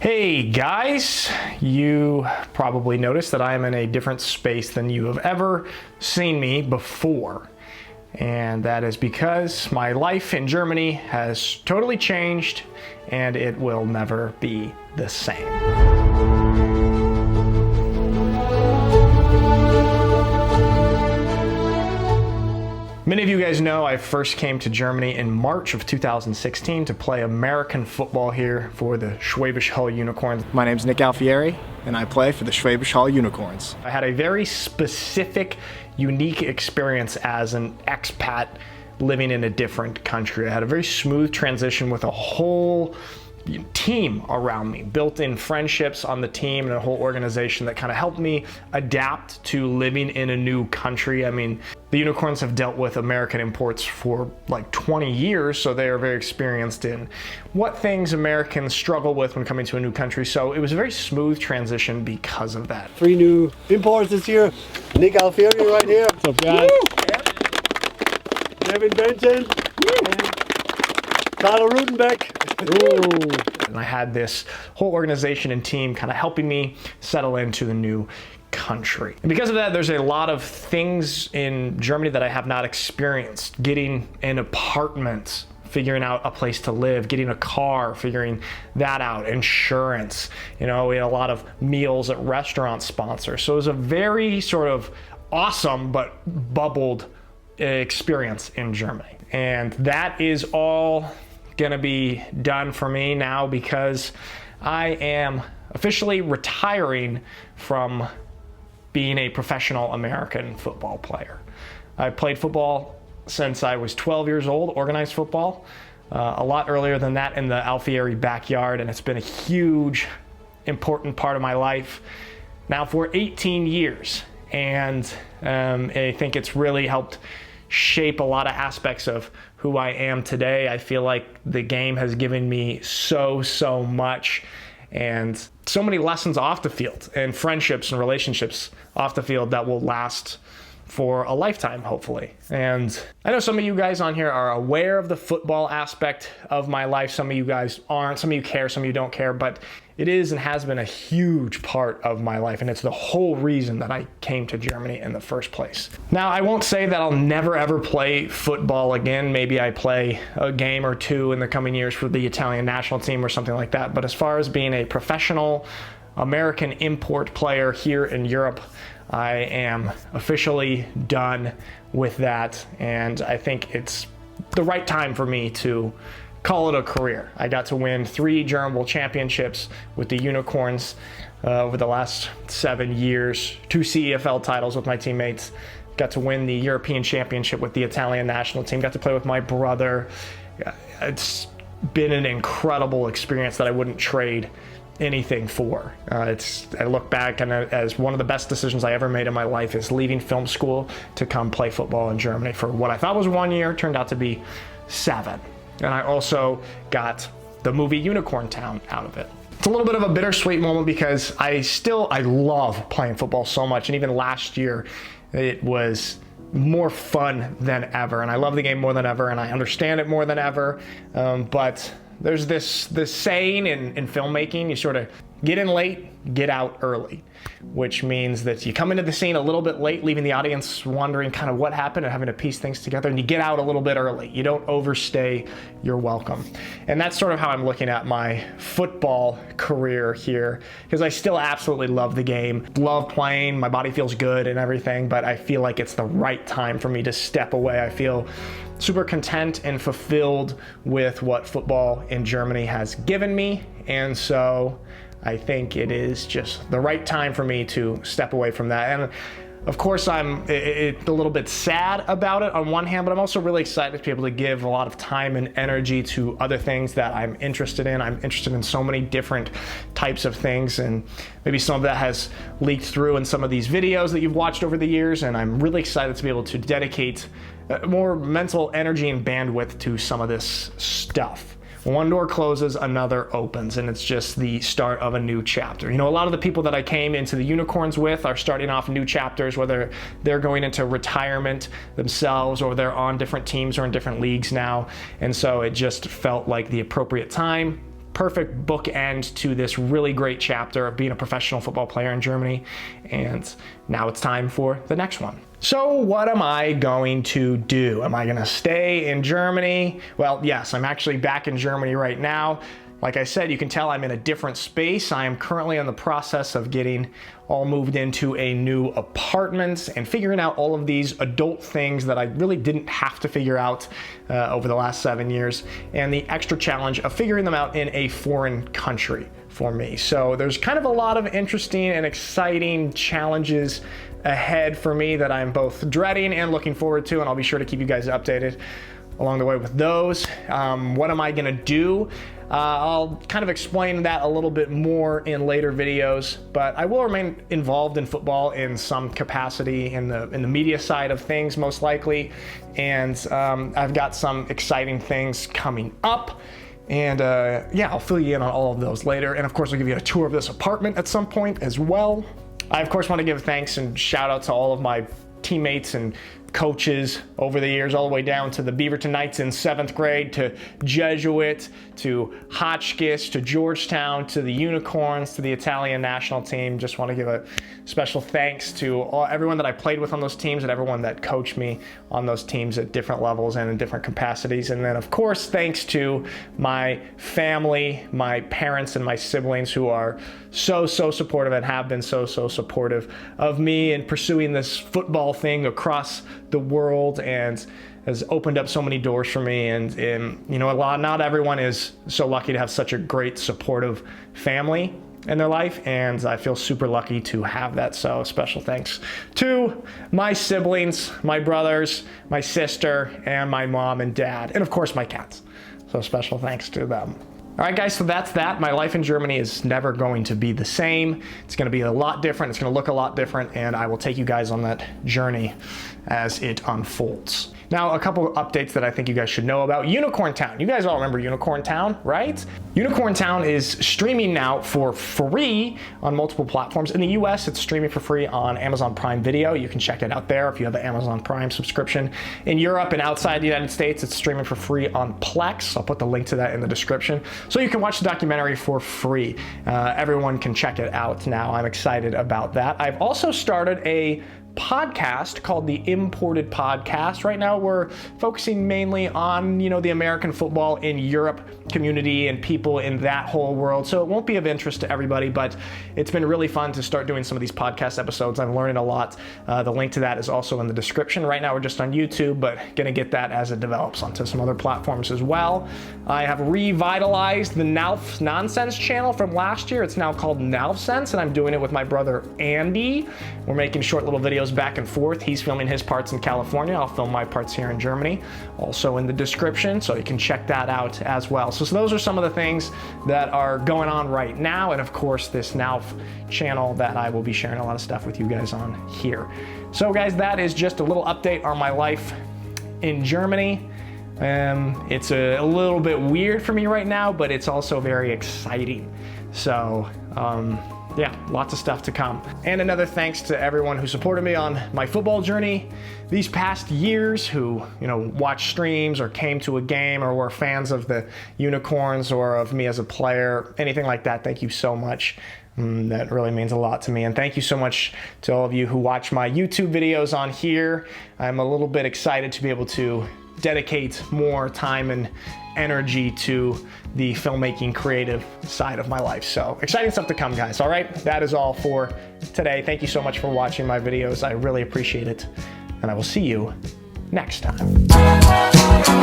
Hey guys, you probably noticed that I am in a different space than you have ever seen me before. And that is because my life in Germany has totally changed and it will never be the same. Many of you guys know I first came to Germany in March of 2016 to play American football here for the Schwäbisch Hall Unicorns. My name's Nick Alfieri, and I play for the Schwäbisch Hall Unicorns. I had a very specific, unique experience as an expat living in a different country. I had a very smooth transition with a whole team around me, built-in friendships on the team and a whole organization that kind of helped me adapt to living in a new country. I mean, the Unicorns have dealt with American imports for like 20 years, so they are very experienced in what things Americans struggle with when coming to a new country. So it was a very smooth transition because of that. 3 new imports this year. Nick Alfieri right here. What's up, guys? Devin Benton. And Carlo Rutenbeck. And I had this whole organization and team kind of helping me settle into the new country. And because of that, there's a lot of things in Germany that I have not experienced. Getting an apartment, figuring out a place to live, getting a car, figuring that out, insurance. You know, we had a lot of meals at restaurant sponsors. So it was a very sort of awesome but bubbled experience in Germany. And that is all gonna be done for me now because I am officially retiring from being a professional American football player. I played football since I was 12 years old, organized football, a lot earlier than that in the Alfieri backyard, and it's been a huge, important part of my life now for 18 years. And I think it's really helped shape a lot of aspects of who I am today. I feel like the game has given me so much, and so many lessons off the field and friendships and relationships off the field that will last for a lifetime, hopefully. And I know some of you guys on here are aware of the football aspect of my life. Some of you guys aren't, some of you care, some of you don't care, but it is and has been a huge part of my life, and it's the whole reason that I came to Germany in the first place. Now, I won't say that I'll never ever play football again. Maybe I play a game or two in the coming years for the Italian national team or something like that, but as far as being a professional American import player here in Europe, I am officially done with that, and I think it's the right time for me to call it a career. I got to win 3 German Bowl championships with the Unicorns over the last 7 years, 2 CEFL titles with my teammates, got to win the European Championship with the Italian national team, got to play with my brother. It's been an incredible experience that I wouldn't trade anything for. I look back and as one of the best decisions I ever made in my life is leaving film school to come play football in Germany for what I thought was 1 year, turned out to be 7. And I also got the movie Unicorn Town out of it. It's a little bit of a bittersweet moment because I love playing football so much. And even last year, it was more fun than ever. And I love the game more than ever, and I understand it more than ever. But there's this saying in filmmaking, you sort of get in late, get out early, which means that you come into the scene a little bit late, leaving the audience wondering kind of what happened and having to piece things together, and you get out a little bit early. You don't overstay your welcome. And that's sort of how I'm looking at my football career here, because I still absolutely love the game, love playing, my body feels good and everything, but I feel like it's the right time for me to step away. I feel super content and fulfilled with what football in Germany has given me, and so I think it is just the right time for me to step away from that. And of course, I'm a little bit sad about it on one hand, but I'm also really excited to be able to give a lot of time and energy to other things that I'm interested in. I'm interested in so many different types of things, and maybe some of that has leaked through in some of these videos that you've watched over the years, and I'm really excited to be able to dedicate more mental energy and bandwidth to some of this stuff. When one door closes, another opens, and it's just the start of a new chapter. You know, a lot of the people that I came into the Unicorns with are starting off new chapters, whether they're going into retirement themselves or they're on different teams or in different leagues now. And so it just felt like the appropriate time perfect bookend to this really great chapter of being a professional football player in Germany. And now it's time for the next one. So what am I going to do? Am I going to stay in Germany? Well, yes, I'm actually back in Germany right now. Like I said, you can tell I'm in a different space. I am currently in the process of getting all moved into a new apartment and figuring out all of these adult things that I really didn't have to figure out over the last 7 years, and the extra challenge of figuring them out in a foreign country for me. So there's kind of a lot of interesting and exciting challenges ahead for me that I'm both dreading and looking forward to, and I'll be sure to keep you guys updated along the way with those. What am I gonna do? I'll kind of explain that a little bit more in later videos, but I will remain involved in football in some capacity in the media side of things, most likely. And I've got some exciting things coming up. And yeah, I'll fill you in on all of those later. And of course, I'll give you a tour of this apartment at some point as well. I, of course, want to give thanks and shout out to all of my teammates and coaches over the years, all the way down to the Beaverton Knights in 7th grade, to Jesuit, to Hotchkiss, to Georgetown, to the Unicorns, to the Italian national team. Just want to give a special thanks to everyone that I played with on those teams and everyone that coached me on those teams at different levels and in different capacities. And then, of course, thanks to my family, my parents, and my siblings, who are so supportive and have been so supportive of me in pursuing this football thing across the world, and has opened up so many doors for me. And you know, not everyone is so lucky to have such a great supportive family in their life, and I feel super lucky to have that. So special thanks to my siblings, my brothers, my sister, and my mom and dad, and of course my cats. So special thanks to them. All right, guys, so that's that. My life in Germany is never going to be the same. It's going to be a lot different. It's going to look a lot different, and I will take you guys on that journey as it unfolds. Now, a couple of updates that I think you guys should know about. Unicorn Town. You guys all remember Unicorn Town, right? Unicorn Town is streaming now for free on multiple platforms. In the US, it's streaming for free on Amazon Prime Video. You can check it out there if you have the Amazon Prime subscription. In Europe and outside the United States, it's streaming for free on Plex. I'll put the link to that in the description. So you can watch the documentary for free. Everyone can check it out now. I'm excited about that. I've also started a podcast called the Imported Podcast. Right now we're focusing mainly on, you know, the American football in Europe community and people in that whole world. So it won't be of interest to everybody, but it's been really fun to start doing some of these podcast episodes. I'm learning a lot. The link to that is also in the description. Right now we're just on YouTube, but gonna get that as it develops onto some other platforms as well. I have revitalized the NalfSense channel from last year. It's now called NalfSense, and I'm doing it with my brother Andy. We're making short little videos back and forth. He's filming his parts in California. I'll film my parts here in Germany. Also in the description, so you can check that out as well. So those are some of the things that are going on right now, and of course this Nalf channel that I will be sharing a lot of stuff with you guys on here. So guys, that is just a little update on my life in Germany. It's a little bit weird for me right now, but it's also very exciting. So yeah, lots of stuff to come. And another thanks to everyone who supported me on my football journey these past years, who, you know, watched streams or came to a game or were fans of the Unicorns or of me as a player, anything like that. Thank you so much. That really means a lot to me. And thank you so much to all of you who watch my YouTube videos on here. I'm a little bit excited to be able to dedicate more time and energy to the filmmaking creative side of my life. So exciting stuff to come, guys. All right, that is all for today. Thank you so much for watching my videos. I really appreciate it, and I will see you next time.